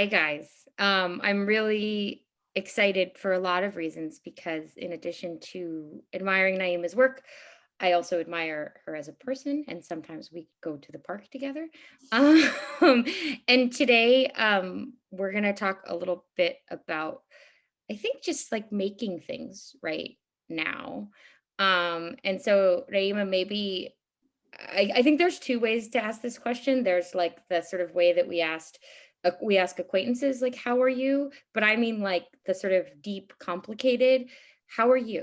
Hi guys. I'm really excited for a lot of reasons because in addition to admiring Naima's work, I also admire her as a person, and sometimes we go to the park together. Um, and today, we're gonna talk a little bit about, I think, just like making things right now. And so, Naima, maybe I think there's two ways to ask this question. There's like the sort of way that we ask acquaintances, like, how are you? But I mean like the sort of deep, complicated, how are you?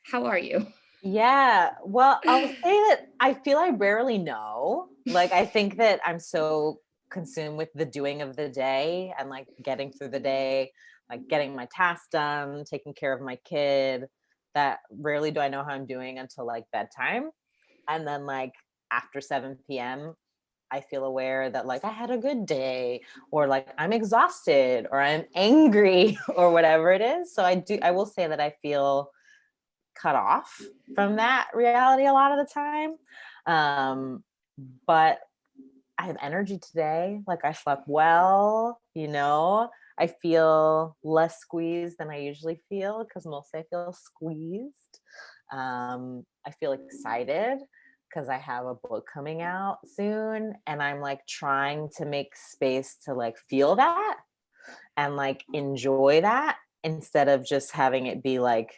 How are you? Yeah. Well, I'll say that I feel I rarely know. Like, I think that I'm so consumed with the doing of the day and like getting through the day, like getting my tasks done, taking care of my kid, that rarely do I know how I'm doing until like bedtime. And then, like, after 7 p.m., I feel aware that like I had a good day or like I'm exhausted or I'm angry or whatever it is. So I will say that I feel cut off from that reality a lot of the time. Um, but I have energy today. Like I slept well, I feel less squeezed than I usually feel because mostly I feel squeezed. I feel excited because I have a book coming out soon and I'm like trying to make space to like feel that and like enjoy that instead of just having it be like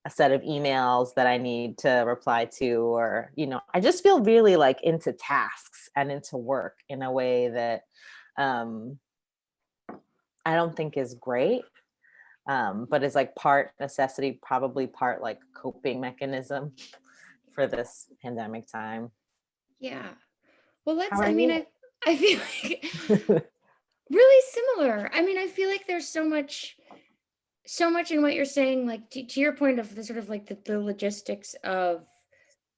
a set of emails that I need to reply to, or, I just feel really like into tasks and into work in a way that um, I don't think is great, but is like part necessity, probably part like coping mechanism for this pandemic time. Yeah. Well, How let's, are I mean, you? I feel like really similar. I mean, I feel like there's so much in what you're saying, like to your point of the sort of like the logistics of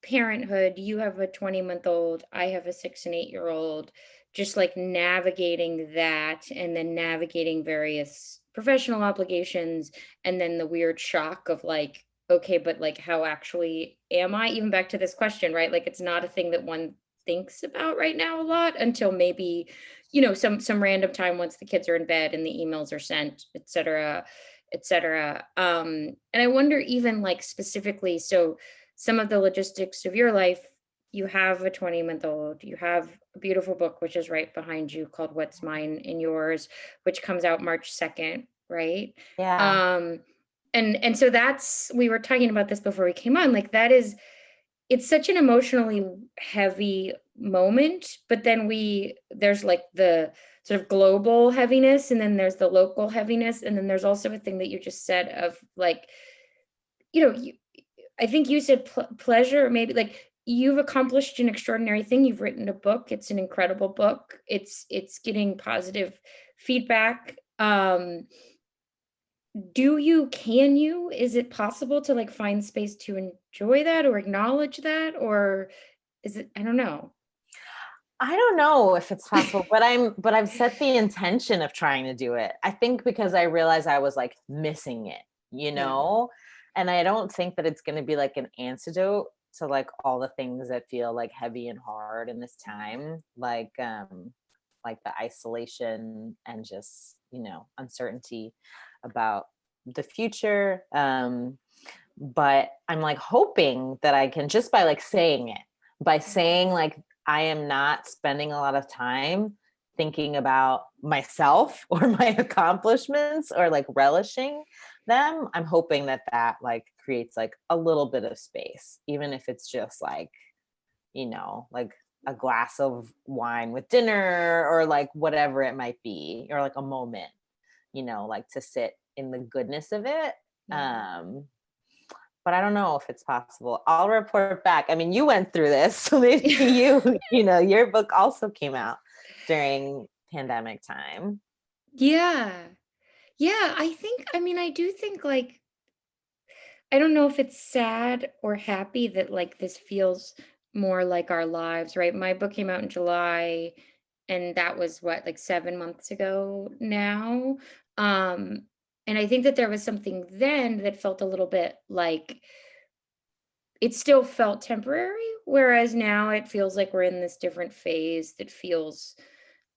parenthood. You have a 20-month-old, I have a 6 and 8-year-old, just like navigating that and then navigating various professional obligations and then the weird shock of like, okay, but like how actually am I? Even back to this question, right? Like it's not a thing that one thinks about right now a lot until maybe, some random time once the kids are in bed and the emails are sent, et cetera, et cetera. And I wonder even like specifically, so some of the logistics of your life, you have a 20-month-old, you have a beautiful book which is right behind you called What's Mine and Yours, which comes out March 2nd, right? Yeah. um and so that's, we were talking about this before we came on, like that is, it's such an emotionally heavy moment, but then there's like the sort of global heaviness, and then there's the local heaviness, and then there's also a thing that you just said of like, you, I think you said pleasure, maybe like you've accomplished an extraordinary thing. You've written a book. It's an incredible book. It's getting positive feedback. Can you, is it possible to like find space to enjoy that or acknowledge that? Or is it, I don't know. I don't know if it's possible, but I've set the intention of trying to do it. I think because I realized I was like missing it, you Yeah. know? And I don't think that it's going to be like an antidote to like all the things that feel like heavy and hard in this time, like the isolation and just, uncertainty about the future. But I'm like hoping that I can, just by like saying it, by saying like I am not spending a lot of time thinking about myself or my accomplishments or like relishing them. I'm hoping that that like creates like a little bit of space, even if it's just like, like a glass of wine with dinner or like whatever it might be, or like a moment, like to sit in the goodness of it. Yeah. Um, but I don't know if it's possible. I'll report back. I mean, you went through this, so maybe your book also came out during pandemic time. Yeah. Yeah. I mean, I do think like, I don't know if it's sad or happy that like this feels more like our lives, right? My book came out in July, and that was what, like 7 months ago now. Um, and I think that there was something then that felt a little bit like it still felt temporary, whereas now it feels like we're in this different phase that feels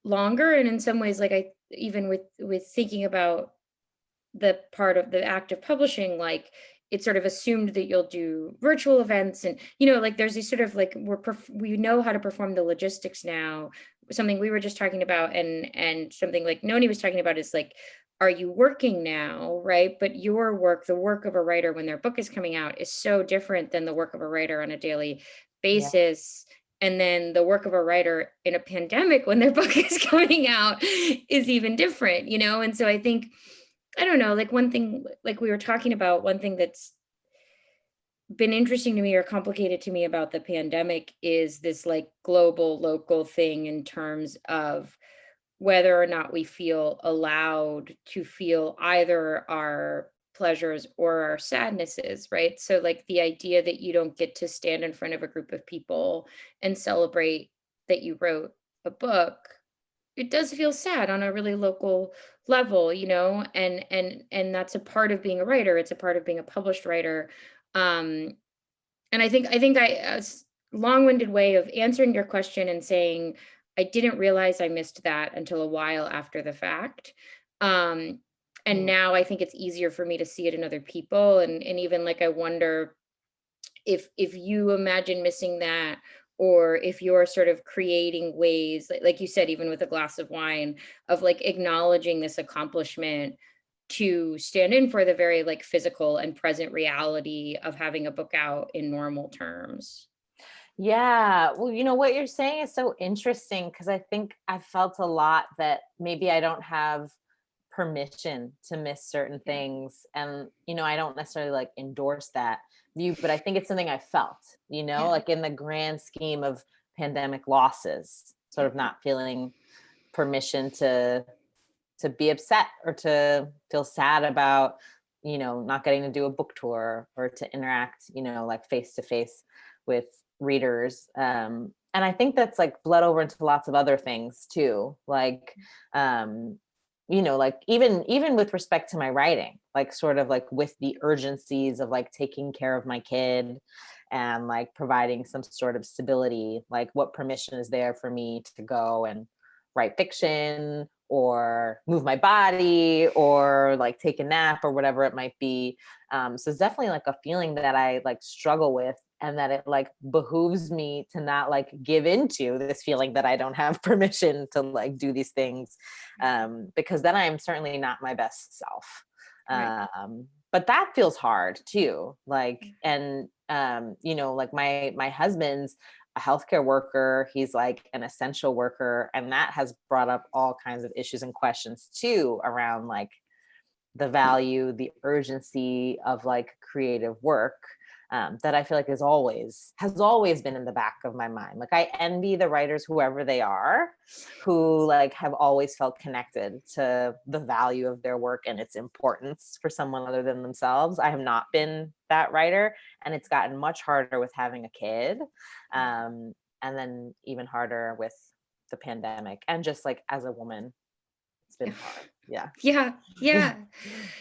longer. And in some ways, like I, even with thinking about the part of the act of publishing, like it's sort of assumed that you'll do virtual events, and like there's these sort of like we know how to perform the logistics now. Something we were just talking about, and something like Noni was talking about, is like, are you working now, right? But your work, the work of a writer when their book is coming out, is so different than the work of a writer on a daily Yeah. basis. And then the work of a writer in a pandemic when their book is coming out is even different, and so I think, I don't know, like one thing, like we were talking about, one thing that's been interesting to me or complicated to me about the pandemic is this like global, local thing in terms of whether or not we feel allowed to feel either our pleasures or our sadnesses, right? So, like the idea that you don't get to stand in front of a group of people and celebrate that you wrote a book, it does feel sad on a really local level, and that's a part of being a writer. It's a part of being a published writer. um and I think long-winded way of answering your question and saying I didn't realize I missed that until a while after the fact. um and Mm. now I think it's easier for me to see it in other people, and even like I wonder if you imagine missing that, or if you're sort of creating ways, like you said, even with a glass of wine, of like acknowledging this accomplishment to stand in for the very like physical and present reality of having a book out in normal terms. Yeah. Well, what you're saying is so interesting because I think I felt a lot that maybe I don't have permission to miss certain Yeah. things. And, I don't necessarily like endorse that view, but I think it's something I felt, Yeah. like in the grand scheme of pandemic losses, sort Yeah. of not feeling permission to be upset or to feel sad about, not getting to do a book tour or to interact, like face to face with readers. And I think that's like bled over into lots of other things too. Like, like even with respect to my writing, like sort of like with the urgencies of like taking care of my kid and like providing some sort of stability, like what permission is there for me to go and write fiction or move my body or like take a nap or whatever it might be. So it's definitely like a feeling that I like struggle with, and that it like behooves me to not like give into this feeling that I don't have permission to like do these things, because then I'm certainly not my best self. Right. But that feels hard too. Like, and like my husband's a healthcare worker. He's like an essential worker, and that has brought up all kinds of issues and questions too around like the value, the urgency of like creative work, that I feel like has always been in the back of my mind. Like I envy the writers, whoever they are, who like have always felt connected to the value of their work and its importance for someone other than themselves. I have not been that writer, and it's gotten much harder with having a kid, and then even harder with the pandemic, and just like as a woman, it's been hard. Yeah. Yeah, yeah,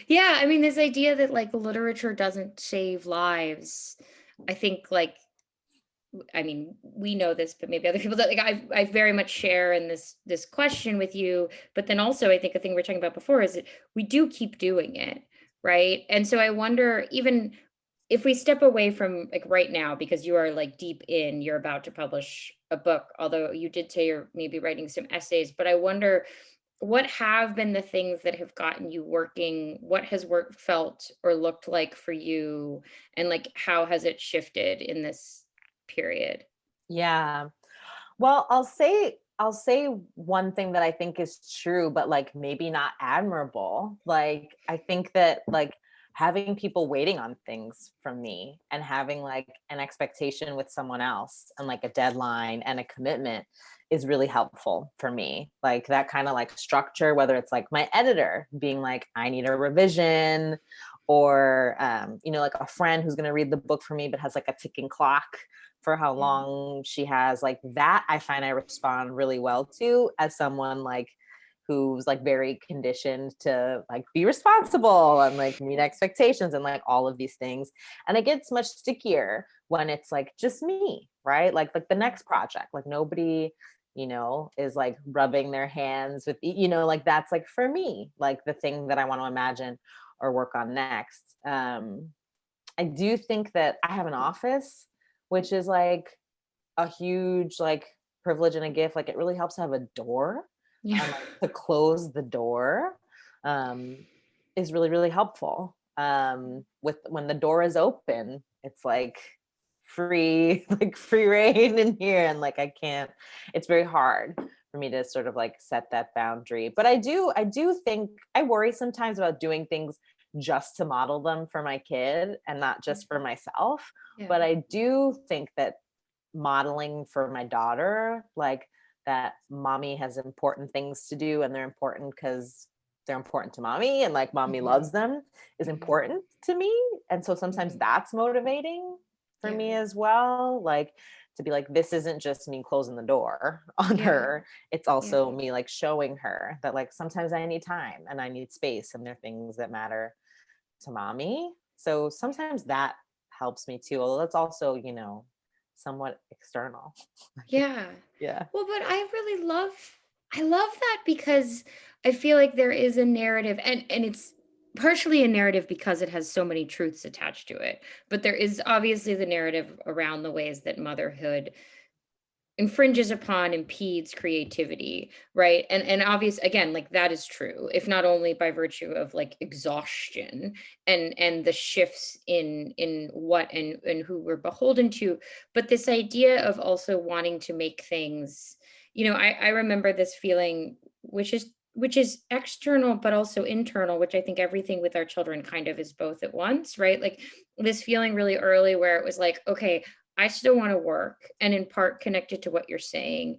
yeah. I mean, this idea that like literature doesn't save lives, I think like, I mean, we know this, but maybe other people that like I very much share in this question with you. But then also, I think a thing we are talking about before is that we do keep doing it, right? And so I wonder, even if we step away from like right now, because you are like deep in, you're about to publish a book, although you did say you're maybe writing some essays, but I wonder what have been the things that have gotten you working? What has work felt or looked like for you? And like, how has it shifted in this period? Yeah. Well, I'll say one thing that I think is true, but like maybe not admirable. Like I think that like having people waiting on things from me and having like an expectation with someone else and like a deadline and a commitment is really helpful for me. Like that kind of like structure, whether it's like my editor being like, I need a revision, or like a friend who's going to read the book for me but has like a ticking clock for how Yeah. long she has, like that I find I respond really well to as someone like who's like very conditioned to like be responsible and like meet expectations and like all of these things. And it gets much stickier when it's like just me, right? Like the next project, like nobody, is like rubbing their hands with, like that's like for me, like the thing that I want to imagine or work on next. I do think that I have an office, which is like a huge like privilege and a gift. Like it really helps to have a door, Yeah. and like to close the door is really, really helpful. With when the door is open, it's like like free reign in here. And like, it's very hard for me to sort of like set that boundary. But I do think I worry sometimes about doing things just to model them for my kid and not just for myself. Yeah. But I do think that modeling for my daughter, like that mommy has important things to do and they're important because they're important to mommy and like mommy loves them, is important to me. And so sometimes that's motivating for me as well. Like to be like, this isn't just me closing the door on her. It's also me like showing her that like sometimes I need time and I need space and there are things that matter to mommy. So sometimes that helps me too. Although that's also, somewhat external. Yeah. Yeah. Well, but I love that because I feel like there is a narrative and it's partially a narrative because it has so many truths attached to it. But there is obviously the narrative around the ways that motherhood infringes upon, impedes creativity, right? And obvious again, like that is true, if not only by virtue of like exhaustion and the shifts in what and who we're beholden to, but this idea of also wanting to make things, I remember this feeling, which is external but also internal, which I think everything with our children kind of is both at once, right? Like this feeling really early where it was like, okay, I still want to work, and in part connected to what you're saying,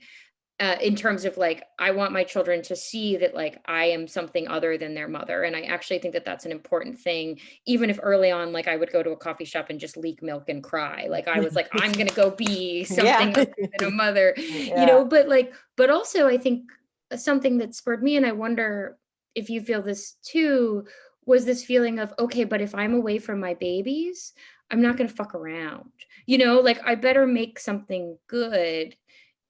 in terms of like, I want my children to see that like I am something other than their mother. And I actually think that that's an important thing, even if early on, like I would go to a coffee shop and just leak milk and cry. Like I was like, I'm going to go be something other than a mother, but also I think something that spurred me, and I wonder if you feel this too, was this feeling of, okay, but if I'm away from my babies, I'm not going to fuck around, like I better make something good.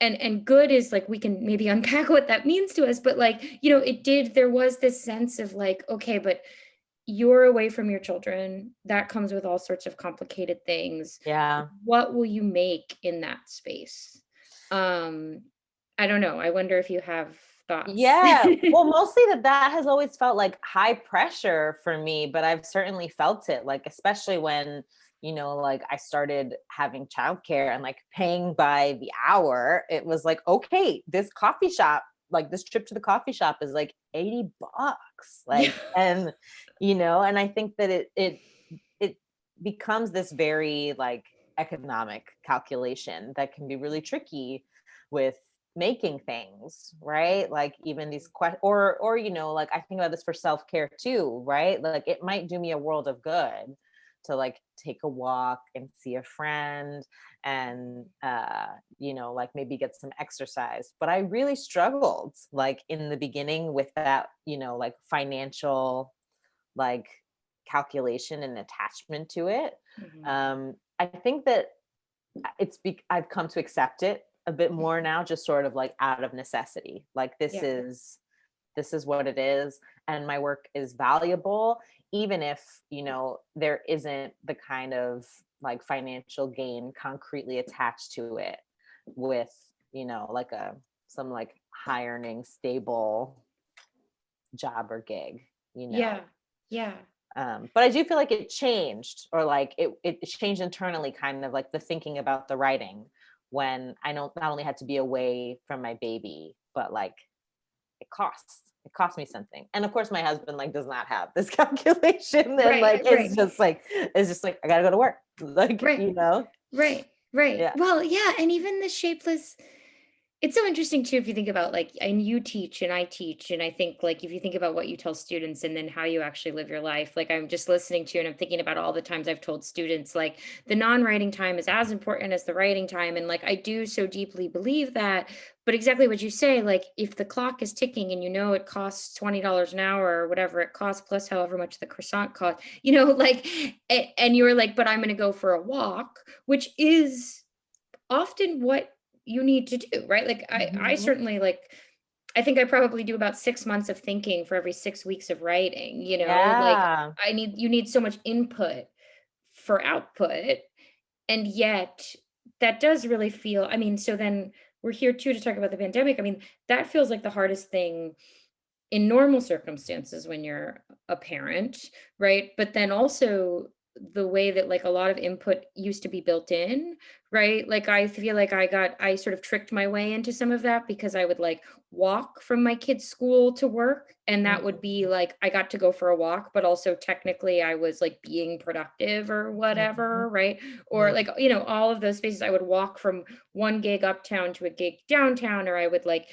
And good is like, we can maybe unpack what that means to us, but like, there was this sense of like, okay, but you're away from your children. That comes with all sorts of complicated things. Yeah. What will you make in that space? I don't know. I wonder if you have thoughts. Yeah. Well, mostly that has always felt like high pressure for me, but I've certainly felt it, like, especially when, like I started having childcare and like paying by the hour. It was like, okay, this coffee shop, like this trip to the coffee shop is like $80. Like, and, and I think that it becomes this very like economic calculation that can be really tricky with making things, right? Like even these questions, or like I think about this for self-care too, right? Like it might do me a world of good to like take a walk and see a friend and like maybe get some exercise. But I really struggled like in the beginning with that, like financial like calculation and attachment to it. I think that I've come to accept it a bit more now, just sort of like out of necessity. Like this is what it is, and my work is valuable, even if there isn't the kind of like financial gain concretely attached to it with like some like high earning stable job or gig. Yeah. But I do feel like it changed, or like it changed internally, kind of like the thinking about the writing, when I not only had to be away from my baby, but like it cost me something. And of course my husband like does not have this calculation, and like it's just like I gotta go to work, like right. Well, yeah, and even the shapeless, it's so interesting too, if you think about like, and you teach and I teach, and I think like if you think about what you tell students and then how you actually live your life, like I'm just listening to you and I'm thinking about all the times I've told students like the non-writing time is as important as the writing time, and like I do so deeply believe that. But exactly what you say, like if the clock is ticking and it costs $20 an hour or whatever it costs, plus however much the croissant cost, like, and you're like, but I'm going to go for a walk, which is often what you need to do, right? Like I Mhm. certainly like, I think I probably do about 6 months of thinking for every 6 weeks of writing, like Yeah. you need so much input for output. And yet that does really feel, I mean, so then we're here too to talk about the pandemic. I mean, that feels like the hardest thing in normal circumstances when you're a parent, right? But then also the way that like a lot of input used to be built in, right? Like I feel like I sort of tricked my way into some of that because I would like walk from my kids' school to work. And that would be Mhm. like I got to go for a walk, but also technically I was like being productive or Mhm. whatever, right? Or Yeah. like, all of those spaces I would walk from one gig uptown to a gig downtown, or I would like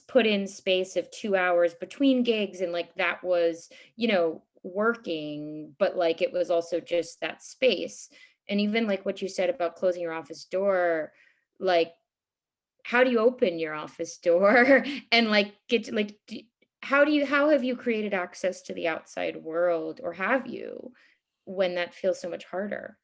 put in space of 2 hours between gigs, and like that was working, but like it was also just that space. And even like what you said about closing your office door, like how do you open your office door and like get to, like how have you created access to the outside world, or have you, when that feels so much harder?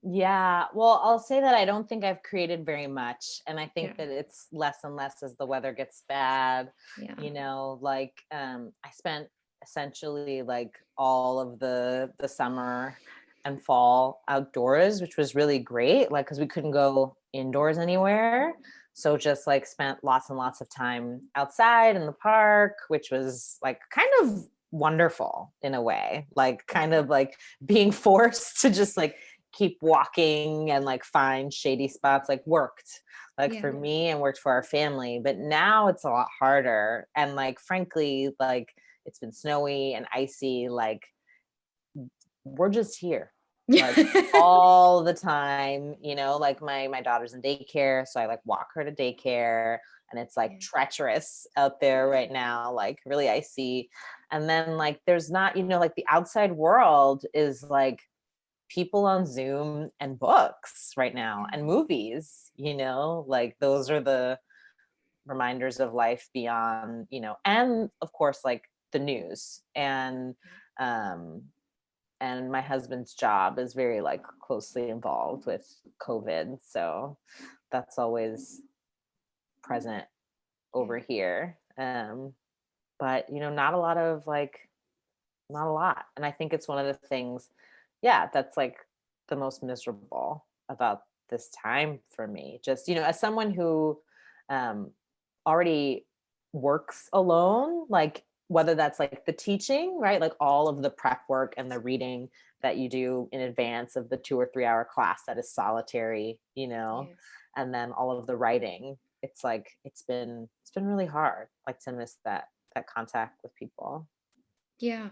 Yeah, well, I'll say that I don't think I've created very much, and I Yeah, think that it's less and less as the weather gets bad. yeah, Like I spent essentially like all of the summer and fall outdoors, which was really great, like because we couldn't go indoors anywhere. So just like spent lots and lots of time outside in the park, which was like kind of wonderful in a way, like yeah, kind of like being forced to just like keep walking and like find shady spots, like worked like yeah, for me and worked for our family. But now it's a lot harder, and like frankly, like it's been snowy and icy, like we're just here like all the time, like my daughter's in daycare, so I like walk her to daycare, and it's like yeah, treacherous out there right now, like really icy. And then like there's not, like the outside world is like people on Zoom and books right now and movies, like those are the reminders of life beyond, and of course like the news. Um and my husband's job is very like closely involved with COVID, so that's always present yeah, over here. But not a lot of like not a lot. And I think it's one of the things, yeah, that's like the most miserable about this time for me. Just, as someone who um, already works alone, like whether that's like the teaching, right? Like all of the prep work and the reading that you do in advance of the 2 or 3 hour class that is solitary, yeah, and then all of the writing. It's like it's been really hard, like to miss that contact with people. yeah.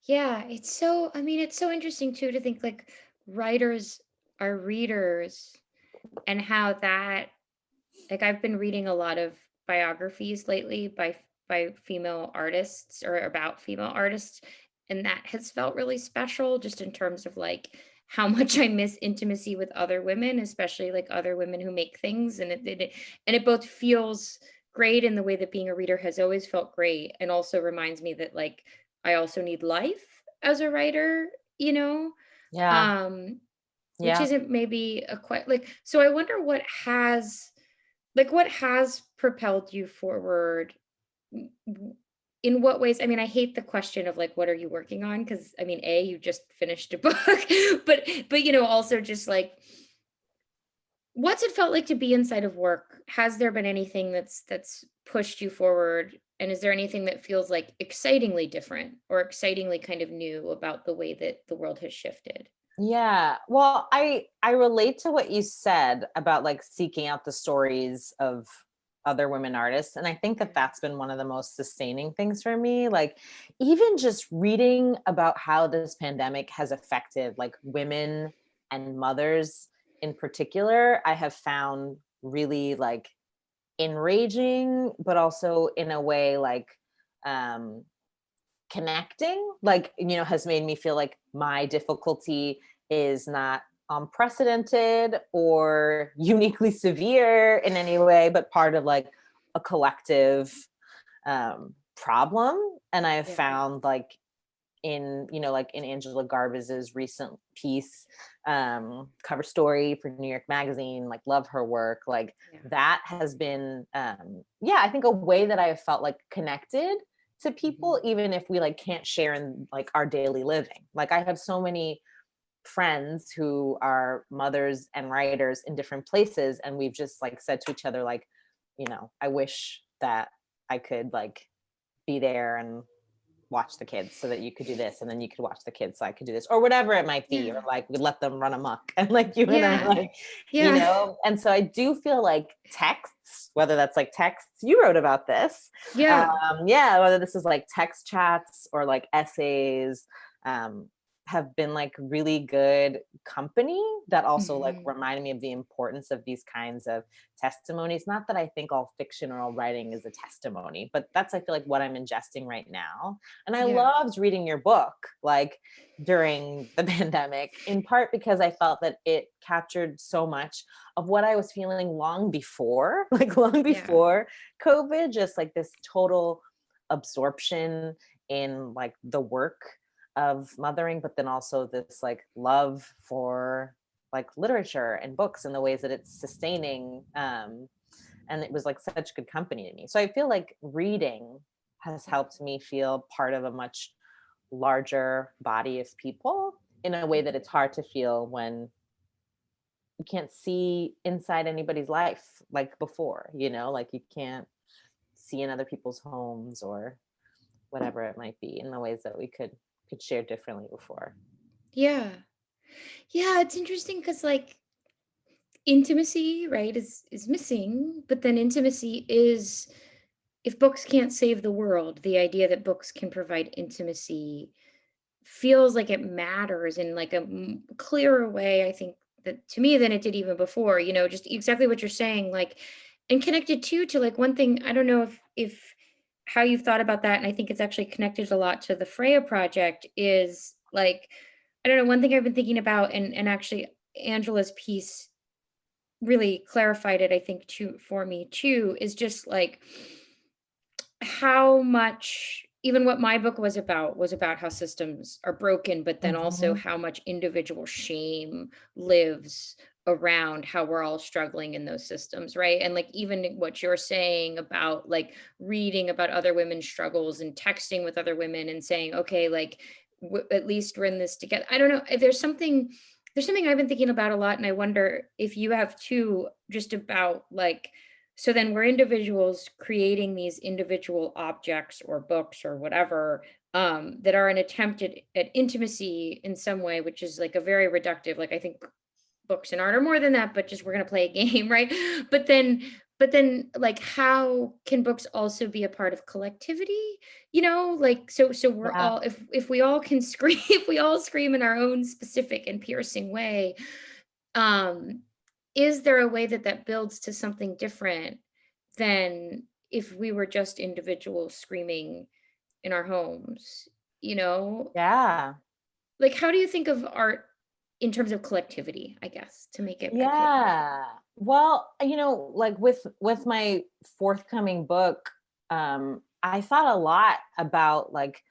Yeah, it's so, I mean, it's so interesting too to think like writers are readers, and how that, like I've been reading a lot of biographies lately by female artists, or about female artists, and that has felt really special just in terms of like how much I miss intimacy with other women, especially like other women who make things, and it both feels great in the way that being a reader has always felt great, and also reminds me that like I also need life as a writer, you know? Yeah. Um, which Yeah. isn't maybe a quite like, so I wonder what has propelled you forward. In what ways? I mean, I hate the question of like what are you working on, because I mean, you just finished a book, but also just like what's it felt like to be inside of work? Has there been anything that's pushed you forward? And is there anything that feels like excitingly different or excitingly kind of new about the way that the world has shifted? Yeah. Well, I relate to what you said about like seeking out the stories of other women artists, and I think that Yeah. that's been one of the most sustaining things for me. Like even just reading about how this pandemic has affected like women and mothers in particular, I have found really like enraging, but also in a way like um connecting, like, has made me feel like my difficulty is not unprecedented or uniquely severe in any way, but part of like a collective problem. And I have Yeah. found like in, you know, like in Angela Garbus's recent piece, cover story for New York Magazine, like love her work. Like that has been, yeah, I think a way that I have felt like connected to people, even if we like can't share in like our daily living. Like I have so many friends who are mothers and writers in different places, and we've just like said to each other, like, you know, I wish that I could like be there and watch the kids so that you could do this, and then you could watch the kids so I could do this, or whatever it might be, or like we let them run amok and like you and I like, you know. And so I do feel like texts, whether that's like texts, you wrote about this, yeah, whether this is like text chats or like essays, have been like really good company that also like reminded me of the importance of these kinds of testimonies. Not that I think all fiction or all writing is a testimony, but that's, I feel like, what I'm ingesting right now. And I loved reading your book like during the pandemic, in part because I felt that it captured so much of what I was feeling long before, like long before COVID, just like this total absorption in like the work of mothering, but then also this like love for like literature and books and the ways that it's sustaining, and it was like such good company to me. So I feel like reading has helped me feel part of a much larger body of people in a way that it's hard to feel when you can't see inside anybody's life like before, you know, like you can't see in other people's homes or whatever it might be in the ways that we could share differently before. Yeah. It's interesting because like intimacy, right, is missing, but then intimacy is, if books can't save the world, the idea that books can provide intimacy feels like it matters in like a clearer way, I think, that to me than it did even before, you know, just exactly what you're saying, like, and connected too to like one thing, I don't know if how you've thought about that, and I think it's actually connected a lot to the Freya project, is like, I don't know, one thing I've been thinking about, and actually Angela's piece really clarified it, I think, too, for me too, is just like how much, even what my book was about how systems are broken, but then also how much individual shame lives around how we're all struggling in those systems, right? And like even what you're saying about like reading about other women's struggles and texting with other women and saying, okay, like at least we're in this together. I don't know. There's something I've been thinking about a lot, and I wonder if you have too, just about like, so then we're individuals creating these individual objects or books or whatever, that are an attempt at intimacy in some way, which is like a very reductive, like I think books and art are more than that, but just we're going to play a game, right? But then like how can books also be a part of collectivity, you know, like so we're Yeah. all, if we all can scream, if we all scream in our own specific and piercing way, um is there a way that that builds to something different than if we were just individuals screaming in our homes, you know? Yeah. Like, how do you think of art in terms of collectivity, I guess, to make it actually a question? Yeah. Well, you know, like with my forthcoming book, I thought a lot about like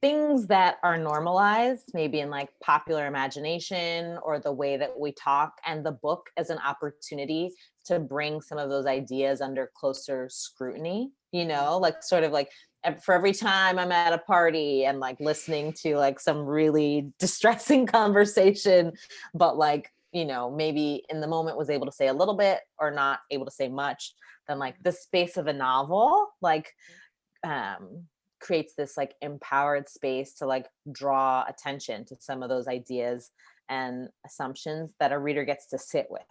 things that are normalized, maybe in like popular imagination or the way that we talk, and the book as an opportunity to bring some of those ideas under closer scrutiny, you know, like sort of like for every time I'm at a party and like listening to like some really distressing conversation, but like, you know, maybe in the moment was able to say a little bit or not able to say much, then like the space of a novel, like, um creates this like empowered space to like draw attention to some of those ideas and assumptions that a reader gets to sit with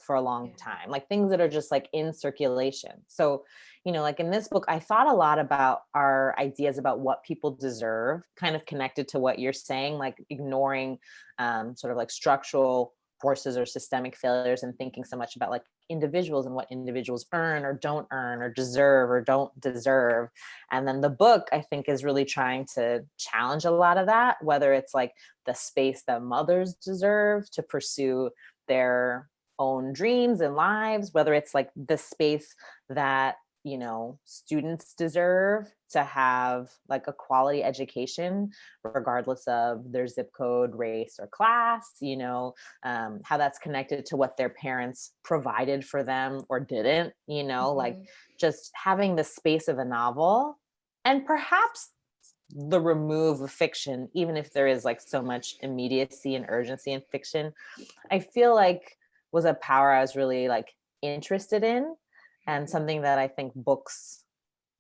for a long Yeah. time, like things that are just like in circulation. So, you know, like in this book, I thought a lot about our ideas about what people deserve, kind of connected to what you're saying, like ignoring sort of like structural forces or systemic failures and thinking so much about like individuals and what individuals earn or don't earn or deserve or don't deserve. And then the book, I think, is really trying to challenge a lot of that, whether it's like the space that mothers deserve to pursue their own dreams and lives, whether it's like the space that, students deserve to have like a quality education, regardless of their zip code, race, or class, how that's connected to what their parents provided for them or didn't, like just having the space of a novel, and perhaps the remove of fiction, even if there is like so much immediacy and urgency in fiction, I feel like was a power I was really like interested in, and something that I think books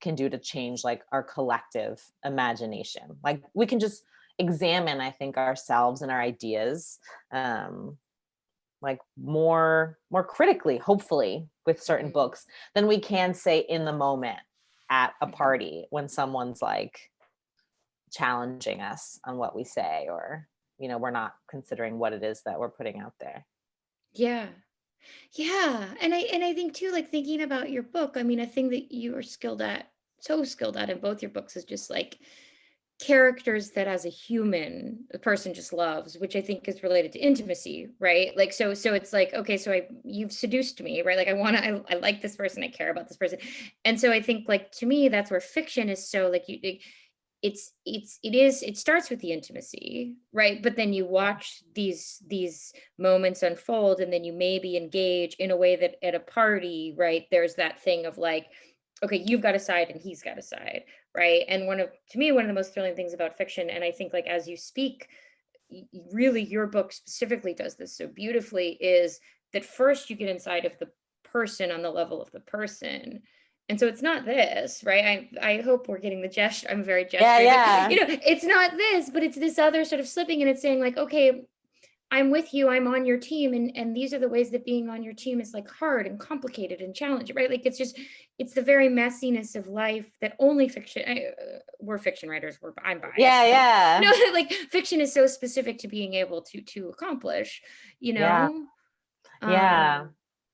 can do to change like our collective imagination. Like we can just examine, I think, ourselves and our ideas like more critically, hopefully, with certain books than we can say in the moment at a party when someone's like challenging us on what we say, or we're not considering what it is that we're putting out there. Yeah. Yeah. And I think too, like thinking about your book, I mean, a thing that you are so skilled at in both your books is just like characters that as a human, the person just loves, which I think is related to intimacy, right? Like so it's like, okay, so you've seduced me, right? Like I like this person, I care about this person. And so I think like to me, that's where fiction is so like it starts with the intimacy, right? But then you watch these moments unfold, and then you maybe engage in a way that at a party, right, there's that thing of like, okay, you've got a side and he's got a side, right? And to me, one of the most thrilling things about fiction, and I think like as you speak, really your book specifically does this so beautifully, is that first you get inside of the person on the level of the person. And so it's not this, right? I hope we're getting the gesture. I'm very Yeah, gesturing, but yeah. it's not this, but it's this other sort of slipping, and it's saying like, okay, I'm with you, I'm on your team, and these are the ways that being on your team is like hard and complicated and challenging, right? Like it's the very messiness of life that only fiction. We're fiction writers. I'm biased, Yeah, but yeah. like fiction is so specific to being able to accomplish. You Yeah. know, Yeah.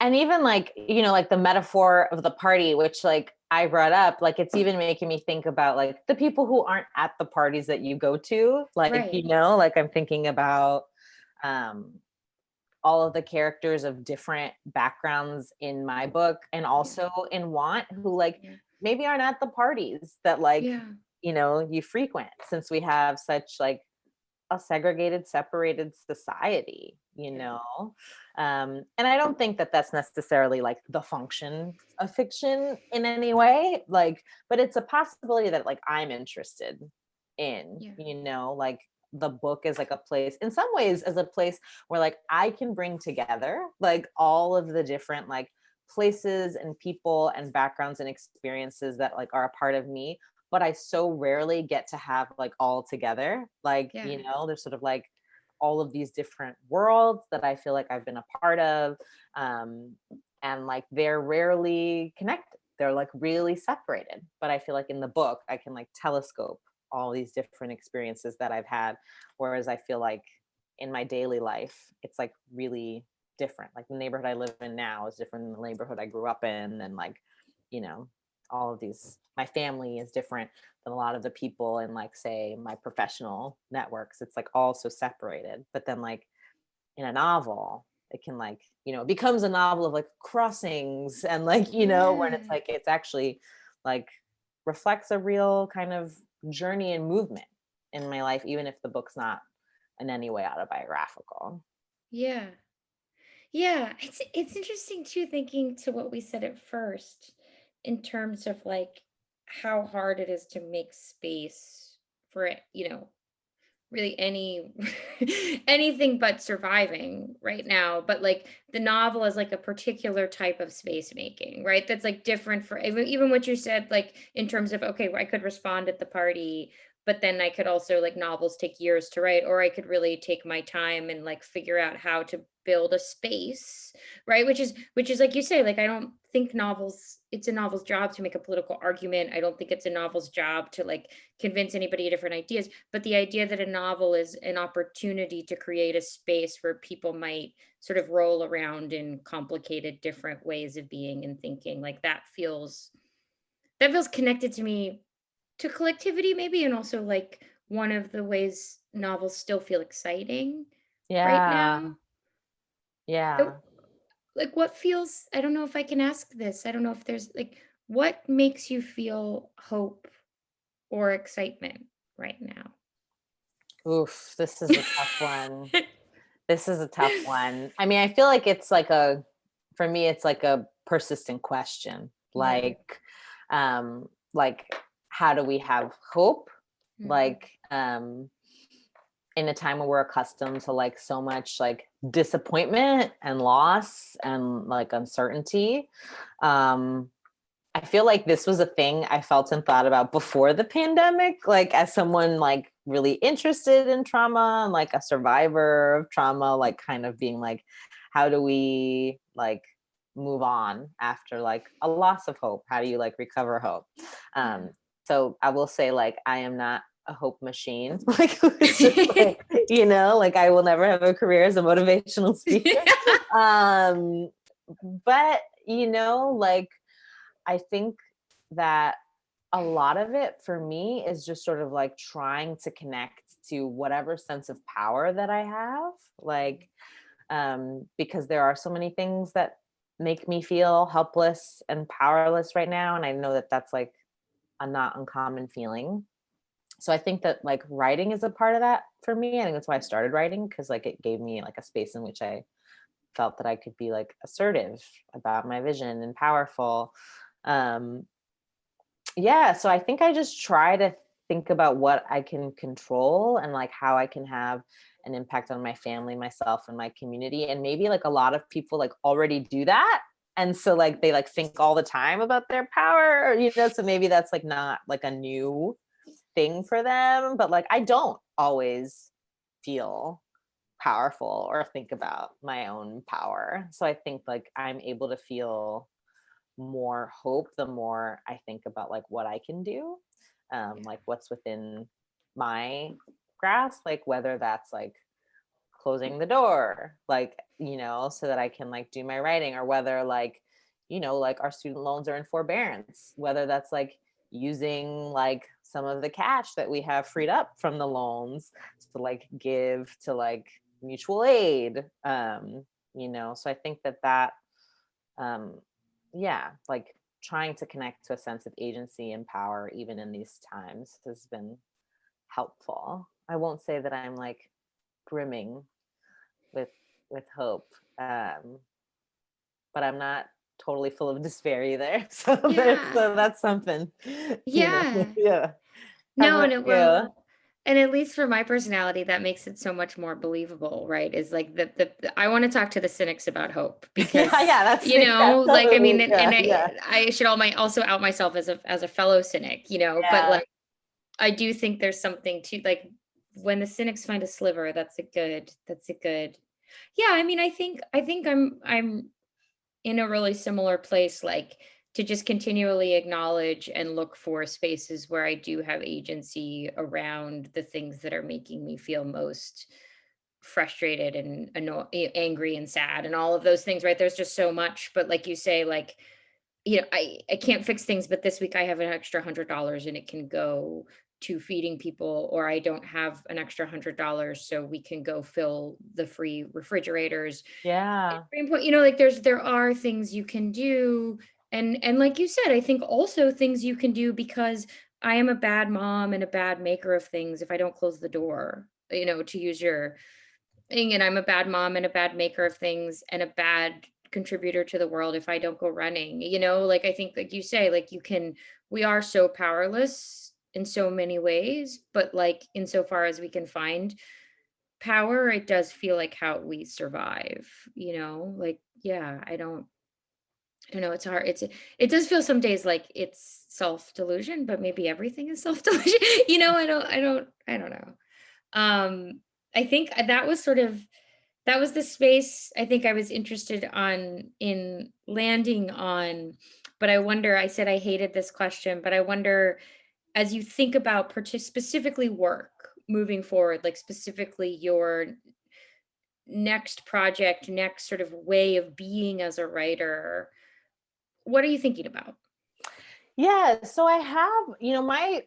And even like, like the metaphor of the party, which like I brought up, like it's even making me think about like the people who aren't at the parties that you go to. Like, right? like I'm thinking about um all of the characters of different backgrounds in my book, and also in Want, who like Yeah, maybe aren't at the parties that like, yeah, you frequent, since we have such like a segregated, separated society, yeah, and I don't think that that's necessarily like the function of fiction in any way, like, but it's a possibility that like I'm interested in, yeah, like the book is like a place, in some ways, as a place where like I can bring together like all of the different like places and people and backgrounds and experiences that like are a part of me, but I so rarely get to have like all together. Like, yeah, there's sort of like all of these different worlds that I feel like I've been a part of. Um, and like they're rarely connected. They're like really separated. But I feel like in the book, I can like telescope all these different experiences that I've had. Whereas I feel like in my daily life, it's like really different. Like the neighborhood I live in now is different than the neighborhood I grew up in. And like, you know, all of these, my family is different than a lot of the people in like, say, my professional networks. It's like all so separated. But then like in a novel, it can like, it becomes a novel of like crossings and like, when it's yeah. like, it's actually like reflects a real kind of journey and movement in my life, even if the book's not in any way autobiographical. Yeah. Yeah, it's interesting too, thinking to what we said at first in terms of like how hard it is to make space for it, really anything but surviving right now. But like the novel is like a particular type of space making, right? That's like different for even what you said, like in terms of, okay, I could respond at the party, but then I could also, like, novels take years to write, or I could really take my time and like figure out how to build a space, right? Which is like you say, like I don't think it's a novel's job to make a political argument. I don't think it's a novel's job to like convince anybody of different ideas, but the idea that a novel is an opportunity to create a space where people might sort of roll around in complicated different ways of being and thinking, like that feels connected to me, to collectivity maybe, and also like one of the ways novels still feel exciting right Yeah. now. Yeah. Oh, like what feels, I don't know if I can ask this, I don't know if there's like, what makes you feel hope or excitement right now? Oof, this is a tough one. This is a tough one. I mean, I feel like it's like for me, it's like a persistent question. Yeah. Like, how do we have hope? Mhm. Like, in a time when we're accustomed to like so much like disappointment and loss and like uncertainty. Um, I feel like this was a thing I felt and thought about before the pandemic, like as someone like really interested in trauma and like a survivor of trauma, like kind of being like, how do we like move on after like a loss of hope? How do you like recover hope? Yeah. So I will say like I am not a hope machine. Like it's just like, like I will never have a career as a motivational speaker. Um, but like I think that a lot of it for me is just sort of like trying to connect to whatever sense of power that I have. Like, because there are so many things that make me feel helpless and powerless right now. And I know that that's like a not uncommon feeling. So I think that like writing is a part of that for me. I think that's why I started writing, because like it gave me like a space in which I felt that I could be like assertive about my vision and powerful. Um, yeah, so I think I just try to think about what I can control and like how I can have an impact on my family, myself, and my community. And maybe like a lot of people like already do that. And so like they like think all the time about their power, so maybe that's like not like a new thing for them, but like I don't always feel powerful or think about my own power. So I think like I'm able to feel more hope the more I think about like what I can do, Yeah. like what's within my grasp, like whether that's like closing the door, like, so that I can like do my writing, or whether like, like our student loans are in forbearance, whether that's like using like some of the cash that we have freed up from the loans to like give to like mutual aid. So I think that um yeah, like trying to connect to a sense of agency and power even in these times has been helpful. I won't say that I'm like brimming with hope, but I'm not totally full of despair either. So Yeah. that's something. Yeah. Yeah. How No, about and it you? will. And at least for my personality, that makes it so much more believable, right? Is like I want to talk to the cynics about hope Yeah, because, yeah, that's me. Yeah, like I mean, totally. and Yeah, yeah, I should also out myself as a fellow cynic, but yeah, like I do think there's something to like when the cynics find a sliver, that's a good. Yeah, I mean, I think I'm in a really similar place, like to just continually acknowledge and look for spaces where I do have agency around the things that are making me feel most frustrated and angry and sad and all of those things, right? There's just so much, but like you say, like, I can't fix things, but this week I have an extra $100 and it can go to feeding people, or I don't have an extra $100, so we can go fill the free refrigerators. yeah, Very important, like there are things you can do, and like you said, I think also things you can do because I am a bad mom and a bad maker of things if I don't close the door, to use your thing, and I'm a bad mom and a bad maker of things and a bad contributor to the world if I don't go running, like I think like you say, like we are so powerless in so many ways, but like insofar as we can find power, it does feel like how we survive, like, yeah, I don't know, it's hard. It does feel some days like it's self-delusion, but maybe everything is self-delusion. I don't know. Um, I think that was the space I think I was interested in landing on, but I wonder, I said I hated this question, but I wonder, as you think about specifically work moving forward, like specifically your next project, next sort of way of being as a writer, what are you thinking about? yeah. So I have,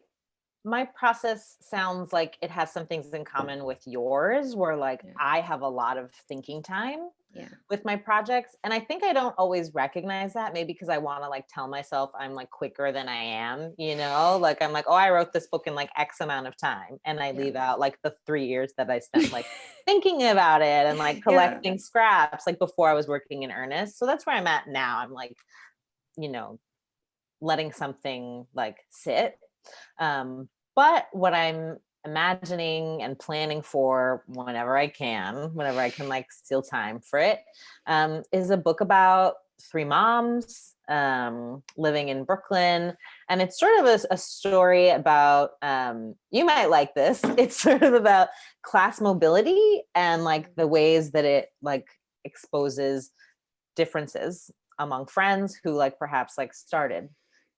my process sounds like it has some things in common with yours, where like Yeah. I have a lot of thinking time. Yeah. with my projects. And I think I don't always recognize that, maybe because I want to like tell myself I'm like quicker than I am, like I'm like, oh, I wrote this book in like X amount of time. And I Yeah. leave out like the 3 years that I spent like thinking about it and like Yeah. collecting scraps, like before I was working in earnest. So that's where I'm at now. I'm like, you know, letting something like sit. But what I'm imagining and planning for whenever I can like steal time for it, is a book about three moms living in Brooklyn. And it's sort of a story about, you might like this, it's sort of about class mobility and like the ways that it like exposes differences among friends who like perhaps like started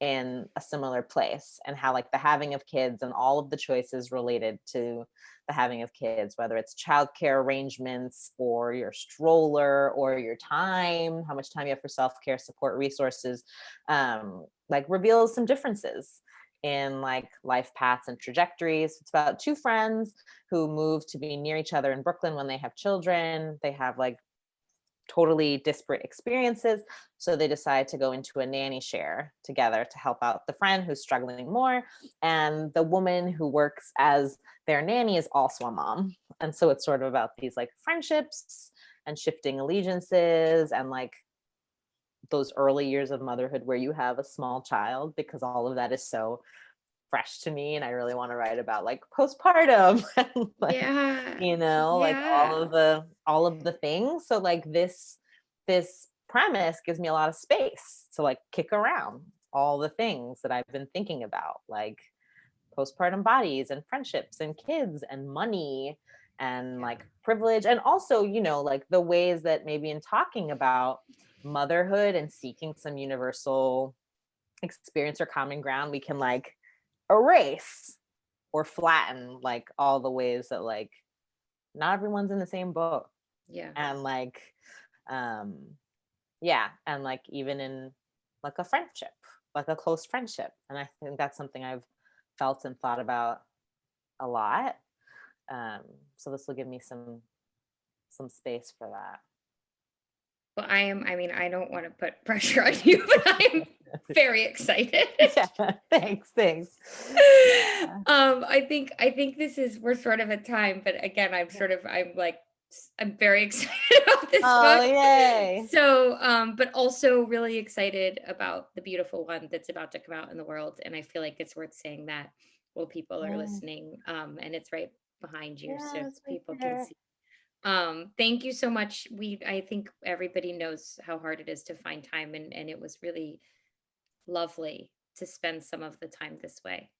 in a similar place, and how like the having of kids and all of the choices related to the having of kids, whether it's childcare arrangements or your stroller or your time, how much time you have for self-care, support, resources, like reveals some differences in like life paths and trajectories. It's about two friends who move to be near each other in Brooklyn when they have children. They have like totally disparate experiences. So they decide to go into a nanny share together to help out the friend who's struggling more. And the woman who works as their nanny is also a mom. And so it's sort of about these like friendships and shifting allegiances and like those early years of motherhood where you have a small child, because all of that is so fresh to me. And I really want to write about like postpartum and like, Yeah. like Yeah. all of the things. So like this premise gives me a lot of space to like kick around all the things that I've been thinking about, like postpartum bodies and friendships and kids and money and like privilege, and also like the ways that maybe in talking about motherhood and seeking some universal experience or common ground, we can like erase or flatten like all the ways that like not everyone's in the same boat. Yeah. And like and like even in like a friendship, like a close friendship. And I think that's something I've felt and thought about a lot. So this will give me some space for that. Well, I mean, I don't want to put pressure on you, but I'm very excited. Yeah, thanks. I think we're sort of at time, but again, I'm very excited about this Oh, book. yay. So, but also really excited about the beautiful one that's about to come out in the world. And I feel like it's worth saying that while people are Yeah, listening. And it's right behind you, so it's right people can there. see. Thank you so much. I think everybody knows how hard it is to find time, and it was really lovely to spend some of the time this way.